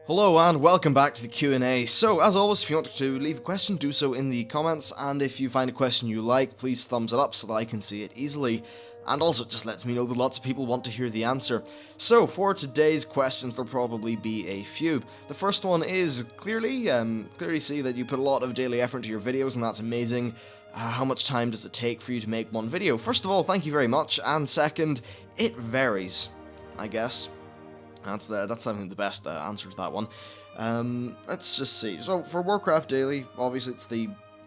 Hello and welcome back to the Q&A. So, as always, if you want to leave a question, do so in the comments, and if you find a question you like, please thumbs it up so that I can see it easily. And also, it just lets me know that lots of people want to hear the answer. So, for today's questions, there'll probably be a few. The first one is, clearly see that you put a lot of daily effort into your videos, and that's amazing. How much time does it take for you to make one video? First of all, thank you very much, and second, it varies, I guess. That's I think the best answer to that one. Let's just see. So for Warcraft Daily, obviously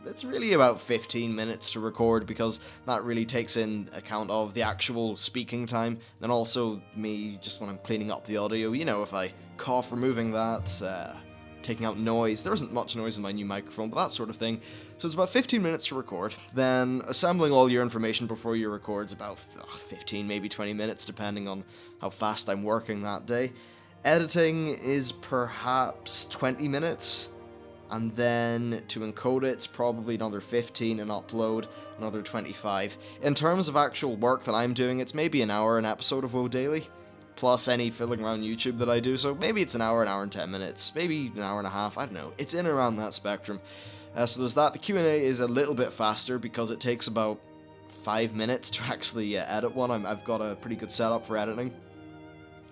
it's really about 15 minutes to record because that really takes in account of the actual speaking time, and also me just when I'm cleaning up the audio. You know, if I cough, removing that, taking out noise. There isn't much noise in my new microphone, but that sort of thing. So it's about 15 minutes to record. Then assembling all your information before you record is about 15, maybe 20 minutes, depending on how fast I'm working that day. Editing is perhaps 20 minutes. And then to encode it's probably another 15, and upload another 25. In terms of actual work that I'm doing, it's maybe an hour an episode of WoW Daily, plus any fiddling around YouTube that I do, so maybe it's an hour and 10 minutes, maybe an hour and a half, I don't know, it's in around that spectrum. So there's that. The Q&A is a little bit faster because it takes about 5 minutes to actually edit one. I've got a pretty good setup for editing.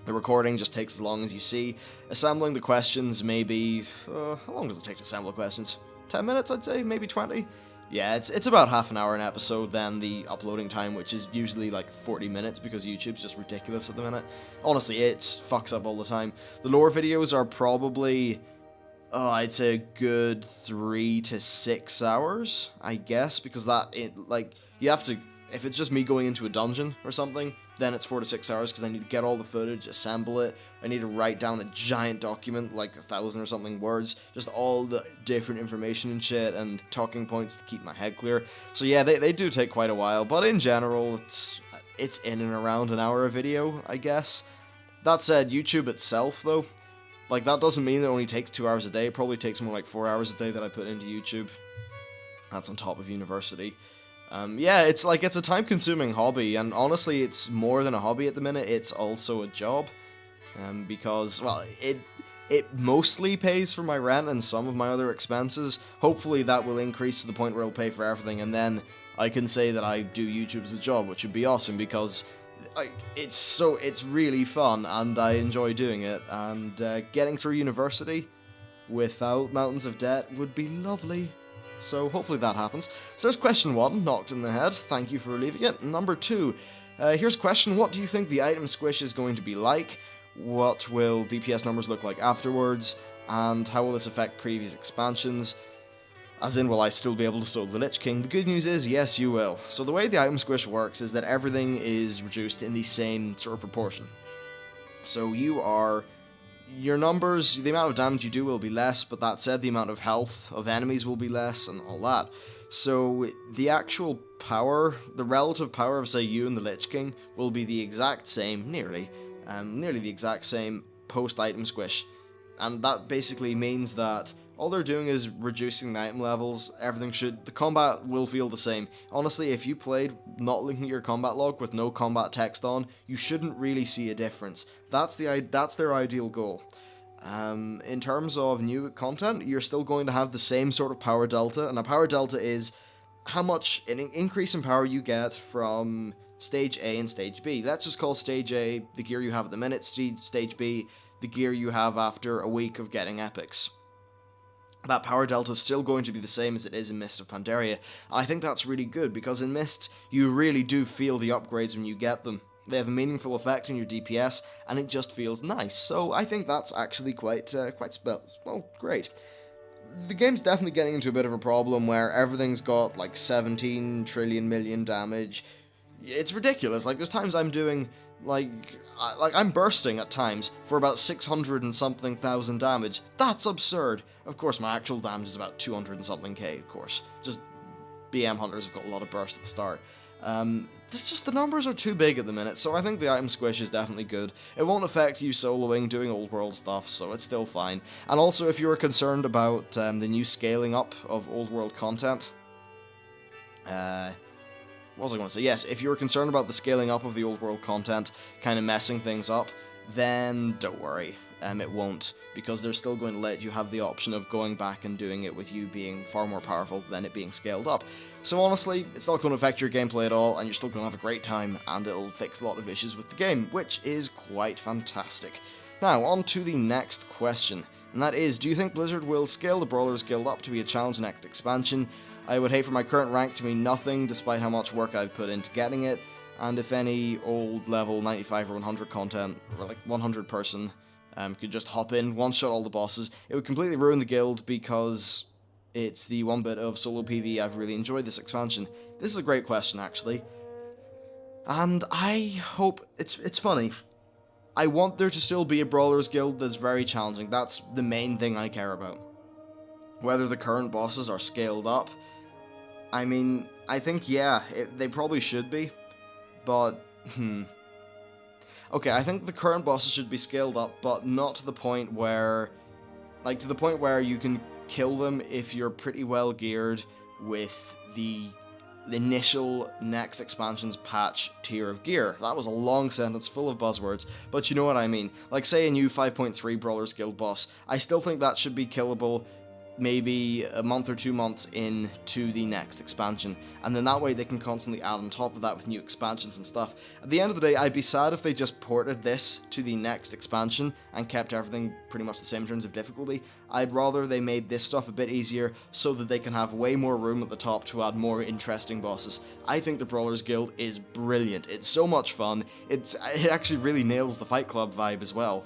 The recording just takes as long as you see. Assembling the questions maybe, how long does it take to assemble questions? 10 minutes, I'd say, maybe 20? Yeah, it's about half an hour an episode, then the uploading time, which is usually like 40 minutes because YouTube's just ridiculous at the minute. Honestly, it fucks up all the time. The lore videos are probably, I'd say a good 3 to 6 hours, I guess, because you have to, if it's just me going into a dungeon or something, then it's 4 to 6 hours because I need to get all the footage, assemble it. I need to write down a giant document, like 1,000 or something words, just all the different information and shit, and talking points to keep my head clear. So yeah, they do take quite a while, but in general, it's in and around an hour a video, I guess. That said, YouTube itself, though, like, that doesn't mean it only takes 2 hours a day. It probably takes more like 4 hours a day that I put into YouTube. That's on top of university. Yeah, it's a time-consuming hobby, and honestly, it's more than a hobby at the minute, it's also a job, because, well, it mostly pays for my rent and some of my other expenses. Hopefully that will increase to the point where it'll pay for everything, and then I can say that I do YouTube as a job, which would be awesome, because it's really fun, and I enjoy doing it, and getting through university without mountains of debt would be lovely. So hopefully that happens. So there's question 1, knocked in the head. Thank you for leaving it. Number 2, here's a question. What do you think the item squish is going to be like? What will DPS numbers look like afterwards? And how will this affect previous expansions? As in, will I still be able to solo the Lich King? The good news is, yes, you will. So the way the item squish works is that everything is reduced in the same sort of proportion. So your numbers, the amount of damage you do will be less, but that said, the amount of health of enemies will be less, and all that. So the actual power, the relative power of, say, you and the Lich King, will be the exact same, nearly the exact same post-item squish. And that basically means that all they're doing is reducing the item levels. The combat will feel the same. Honestly, if you played not linking your combat log with no combat text on, you shouldn't really see a difference. That's their ideal goal. In terms of new content, you're still going to have the same sort of power delta, and a power delta is how much an increase in power you get from Stage A and Stage B. Let's just call Stage A the gear you have at the minute, Stage B the gear you have after a week of getting epics. That power delta is still going to be the same as it is in Mist of Pandaria. I think that's really good, because in Mist, you really do feel the upgrades when you get them. They have a meaningful effect on your DPS, and it just feels nice. So I think that's actually quite great. The game's definitely getting into a bit of a problem where everything's got like 17 trillion million damage. It's ridiculous. Like, there's times I'm doing I'm bursting at times for about 600 and something thousand damage. That's absurd. Of course, my actual damage is about 200 and something K, of course. Just BM hunters have got a lot of burst at the start. The numbers are too big at the minute, so I think the item squish is definitely good. It won't affect you soloing, doing old world stuff, so it's still fine. And also, if you were concerned about the new scaling up of old world content, what was I going to say? Yes, if you're concerned about the scaling up of the old world content kind of messing things up, then don't worry. it won't, because they're still going to let you have the option of going back and doing it with you being far more powerful than it being scaled up. So honestly, it's not going to affect your gameplay at all, and you're still going to have a great time, and it'll fix a lot of issues with the game, which is quite fantastic. Now, on to the next question, and that is, do you think Blizzard will scale the Brawlers Guild up to be a challenge next expansion? I would hate for my current rank to mean nothing, despite how much work I've put into getting it, and if any old level 95 or 100 content, or like 100 person, could just hop in, one-shot all the bosses, it would completely ruin the guild, because it's the one bit of solo PvE I've really enjoyed this expansion. This is a great question, actually, and I hope, it's funny, I want there to still be a Brawlers Guild that's very challenging. That's the main thing I care about. Whether the current bosses are scaled up, I mean, I think, yeah, they probably should be, but, okay, I think the current bosses should be scaled up, but not to the point where, like, to the point where you can kill them if you're pretty well geared with the initial next expansion's patch tier of gear. That was a long sentence full of buzzwords, but you know what I mean. Like, say a new 5.3 Brawlers Guild boss, I still think that should be killable maybe a month or 2 months into the next expansion, and then that way they can constantly add on top of that with new expansions and stuff. At the end of the day, I'd be sad if they just ported this to the next expansion and kept everything pretty much the same in terms of difficulty. I'd rather they made this stuff a bit easier so that they can have way more room at the top to add more interesting bosses. I think the Brawlers Guild is brilliant. It's so much fun. It actually really nails the Fight Club vibe as well,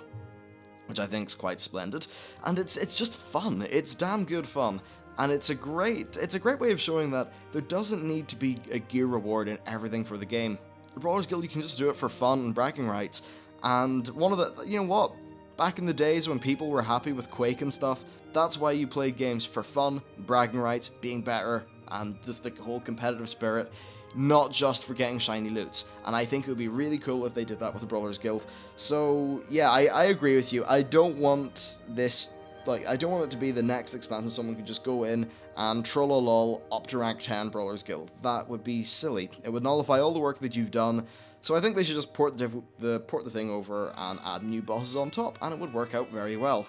which I think is quite splendid, and it's just fun. It's damn good fun, and it's a great way of showing that there doesn't need to be a gear reward in everything for the game. The Brawlers Guild, you can just do it for fun and bragging rights, and one of the, you know what, back in the days when people were happy with Quake and stuff, that's why you played games, for fun, bragging rights, being better, and just the whole competitive spirit, not just for getting shiny loots, and I think it would be really cool if they did that with the Brawlers Guild. So yeah, I agree with you. I don't want this, like, I don't want it to be the next expansion someone could just go in and trollolol up to rank 10 Brawlers Guild. That would be silly. It would nullify all the work that you've done, so I think they should just port the thing over and add new bosses on top, and it would work out very well.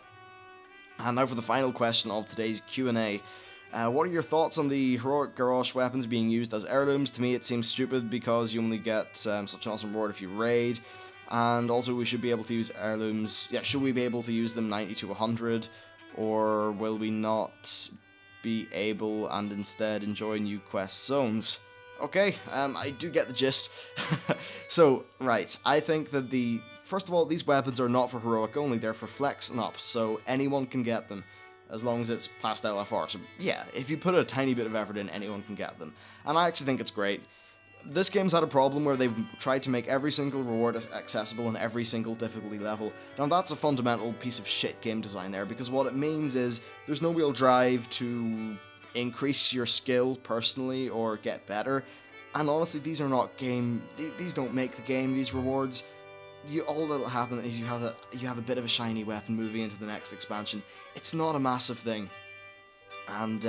And now for the final question of today's Q&A. What are your thoughts on the heroic Garrosh weapons being used as heirlooms? To me it seems stupid because you only get such an awesome reward if you raid, and also we should be able to use heirlooms, yeah, should we be able to use them 90 to 100, or will we not be able and instead enjoy new quest zones? Okay, I do get the gist. So, right, I think that first of all, these weapons are not for heroic only, they're for flex and up, so anyone can get them, as long as it's past LFR. So yeah, if you put a tiny bit of effort in, anyone can get them. And I actually think it's great. This game's had a problem where they've tried to make every single reward accessible in every single difficulty level. Now that's a fundamental piece of shit game design there, because what it means is there's no real drive to increase your skill personally or get better. And honestly, these are not these don't make the game, these rewards. All that'll happen is you have a bit of a shiny weapon moving into the next expansion. It's not a massive thing, and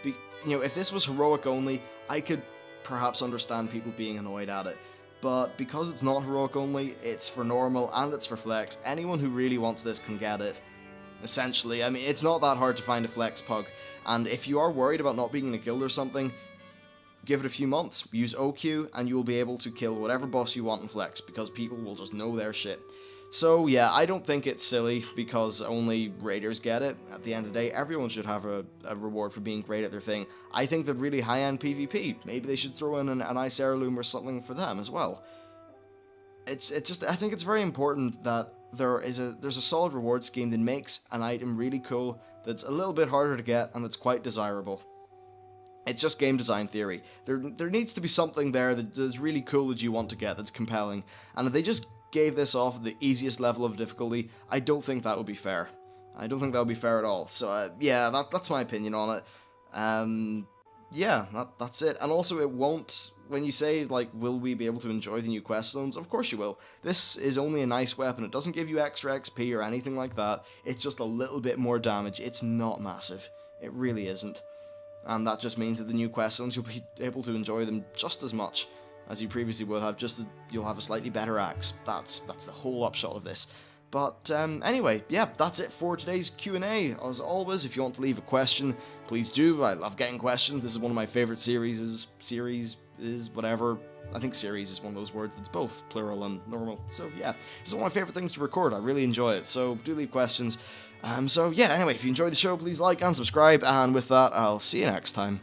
you know, if this was heroic only, I could perhaps understand people being annoyed at it. But because it's not heroic only, it's for normal and it's for flex. Anyone who really wants this can get it. Essentially, I mean, it's not that hard to find a flex pug, and if you are worried about not being in a guild or something, give it a few months, use OQ, and you'll be able to kill whatever boss you want in Flex, because people will just know their shit. So yeah, I don't think it's silly, because only raiders get it. At the end of the day, everyone should have a reward for being great at their thing. I think that really high-end PvP, maybe they should throw in a nice heirloom or something for them as well. It's just, I think it's very important that there's a solid reward scheme that makes an item really cool, that's a little bit harder to get, and that's quite desirable. It's just game design theory. There needs to be something there that is really cool that you want to get, that's compelling. And if they just gave this off at the easiest level of difficulty, I don't think that would be fair. I don't think that would be fair at all. So yeah, that's my opinion on it. Yeah, that's it. And also it won't, when you say, like, will we be able to enjoy the new quest zones? Of course you will. This is only a nice weapon. It doesn't give you extra XP or anything like that. It's just a little bit more damage. It's not massive. It really isn't. And that just means that the new quest zones, you'll be able to enjoy them just as much. as you previously would have, just you'll have a slightly better axe. That's the whole upshot of this. But anyway, yeah, that's it for today's Q&A. As always, if you want to leave a question, please do. I love getting questions. This is one of my favorite series is whatever. I think series is one of those words that's both plural and normal. So yeah, this is one of my favorite things to record. I really enjoy it. So do leave questions. So yeah, anyway, if you enjoyed the show, please like and subscribe. And with that, I'll see you next time.